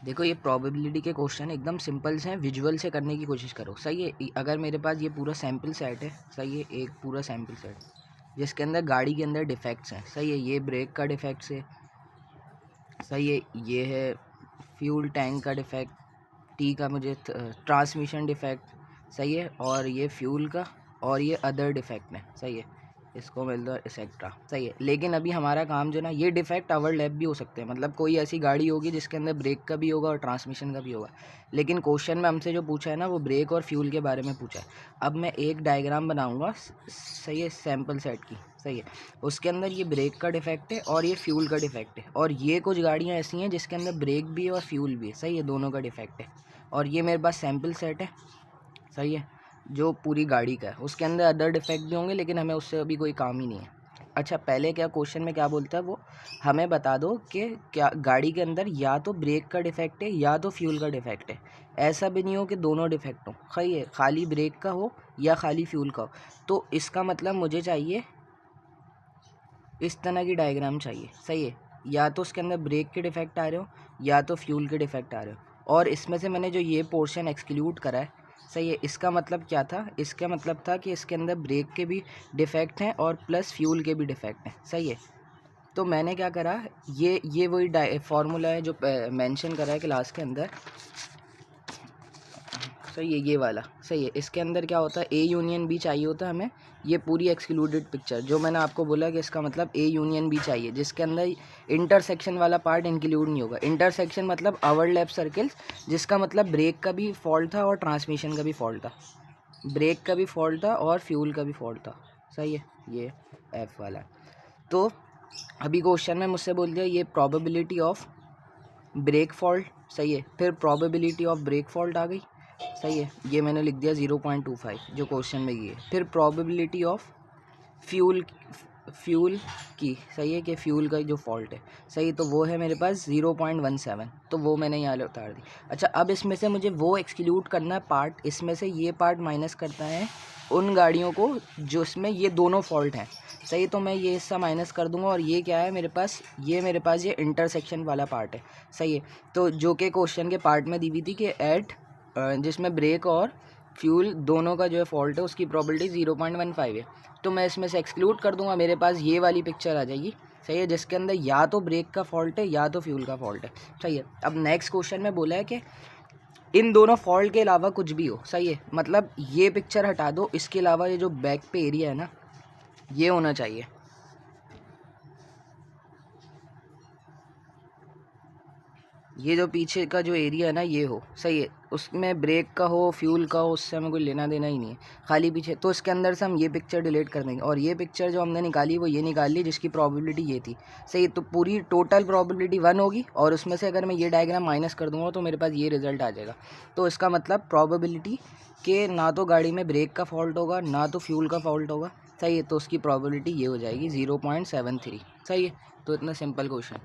देखो ये प्रोबेबिलिटी के क्वेश्चन एकदम सिंपल से हैं, विजुअल से करने की कोशिश करो। सही है। अगर मेरे पास ये पूरा सैम्पल सेट है, सही है, एक पूरा सैम्पल सेट जिसके अंदर गाड़ी के अंदर डिफेक्ट्स हैं, सही है, ये ब्रेक का डिफेक्ट्स है, सही है, ये है फ्यूल टैंक का डिफेक्ट, टी का मुझे ट्रांसमिशन डिफेक्ट, सही है, और ये फ्यूल का, और ये अदर डिफेक्ट है, सही है, इसको मिल दो एक्सेट्रा, सही है। लेकिन अभी हमारा काम जो ना, ये डिफेक्ट ओवरलैप भी हो सकते हैं, मतलब कोई ऐसी गाड़ी होगी जिसके अंदर ब्रेक का भी होगा और ट्रांसमिशन का भी होगा, लेकिन क्वेश्चन में हमसे जो पूछा है ना वो ब्रेक और फ्यूल के बारे में पूछा है। अब मैं एक डायग्राम बनाऊंगा, सही है, सैम्पल सेट की, सही है, उसके अंदर ये ब्रेक का डिफेक्ट है और ये फ्यूल का डिफेक्ट है, और ये कुछ गाड़ियाँ ऐसी हैं जिसके अंदर ब्रेक भी है और फ्यूल भी है, सही है, दोनों का डिफेक्ट है, और ये मेरे पास सैम्पल सेट है, सही है, जो पूरी गाड़ी का है। उसके अंदर अदर डिफेक्ट भी होंगे लेकिन हमें उससे अभी कोई काम ही नहीं है। अच्छा, पहले क्या क्वेश्चन में क्या बोलता है वो हमें बता दो कि क्या गाड़ी के अंदर या तो ब्रेक का डिफेक्ट है या तो फ्यूल का डिफेक्ट है। ऐसा भी नहीं हो कि दोनों डिफेक्ट हो, सही है, खाली ब्रेक का हो या खाली फ्यूल का हो। तो इसका मतलब मुझे चाहिए इस तरह की डायग्राम चाहिए, सही है, या तो उसके अंदर ब्रेक के डिफेक्ट आ रहे हो या तो फ्यूल के डिफेक्ट आ रहे हो, और इसमें से मैंने जो ये पोर्शन एक्सक्लूड करा है, सही है, इसका मतलब क्या था, इसका मतलब था कि इसके अंदर ब्रेक के भी डिफेक्ट हैं और प्लस फ्यूल के भी डिफेक्ट हैं, सही है। तो मैंने क्या करा, ये वही फार्मूला है जो मेंशन करा है क्लास के अंदर, सही है, ये वाला, सही है। इसके अंदर क्या होता है, ए यूनियन बी चाहिए होता है हमें, ये पूरी एक्सक्लूडेड पिक्चर जो मैंने आपको बोला कि इसका मतलब ए यूनियन बी चाहिए, जिसके अंदर इंटरसेक्शन वाला पार्ट इंक्लूड नहीं होगा। इंटरसेक्शन मतलब ओवरलैप सर्कल्स, जिसका मतलब ब्रेक का भी फॉल्ट था और ट्रांसमिशन का भी फॉल्ट था, ब्रेक का भी फॉल्ट था और फ्यूल का भी फॉल्ट था, सही है, ये एफ वाला। तो अभी क्वेश्चन में मुझसे बोल दिया ये प्रोबेबिलिटी ऑफ ब्रेक फॉल्ट, सही है, फिर प्रोबेबिलिटी ऑफ ब्रेक फॉल्ट आ गई, सही है, ये मैंने लिख दिया 0.25 जो क्वेश्चन में ये है। फिर प्रोबेबिलिटी ऑफ फ्यूल फ्यूल की, सही है, कि फ्यूल का जो फॉल्ट है, सही, तो वो है मेरे पास 0.17, तो वो मैंने यहाँ उतार दी। अच्छा, अब इसमें से मुझे वो एक्सक्लूड करना है पार्ट, इसमें से ये पार्ट माइनस करता है उन गाड़ियों को जो इसमें ये दोनों फॉल्ट हैं, सही, तो मैं ये हिस्सा माइनस कर दूंगा, और ये क्या है मेरे पास, ये इंटरसेक्शन वाला पार्ट है, सही है। तो जो कि क्वेश्चन के पार्ट में दी हुई थी कि जिसमें ब्रेक और फ्यूल दोनों का जो है फॉल्ट है उसकी प्रोबेबिलिटी 0.15 है, तो मैं इसमें से एक्सक्लूड कर दूंगा, मेरे पास ये वाली पिक्चर आ जाएगी, सही है, जिसके अंदर या तो ब्रेक का फॉल्ट है या तो फ्यूल का फॉल्ट है, सही है। अब नेक्स्ट क्वेश्चन में बोला है कि इन दोनों फॉल्ट के अलावा कुछ भी हो, सही है, मतलब ये पिक्चर हटा दो, इसके अलावा ये जो बैक पे एरिया है ना ये होना चाहिए, ये जो पीछे का जो एरिया है ना ये हो, सही है, उसमें ब्रेक का हो फ्यूल का हो उससे हमें कोई लेना देना ही नहीं है, खाली पीछे। तो इसके अंदर से हम ये पिक्चर डिलीट कर देंगे, और ये पिक्चर जो हमने निकाली वो ये निकाल ली जिसकी प्रोबेबिलिटी ये थी, सही, तो पूरी टोटल प्रोबेबिलिटी 1 होगी, और उसमें से अगर मैं ये डायग्राम माइनस कर दूंगा तो मेरे पास ये रिजल्ट आ जाएगा। तो इसका मतलब प्रोबेबिलिटी कि ना तो गाड़ी में ब्रेक का फॉल्ट होगा ना तो फ्यूल का फॉल्ट होगा, सही है, तो उसकी प्रोबेबिलिटी ये हो जाएगी 0.73, सही है। तो इतना सिंपल क्वेश्चन।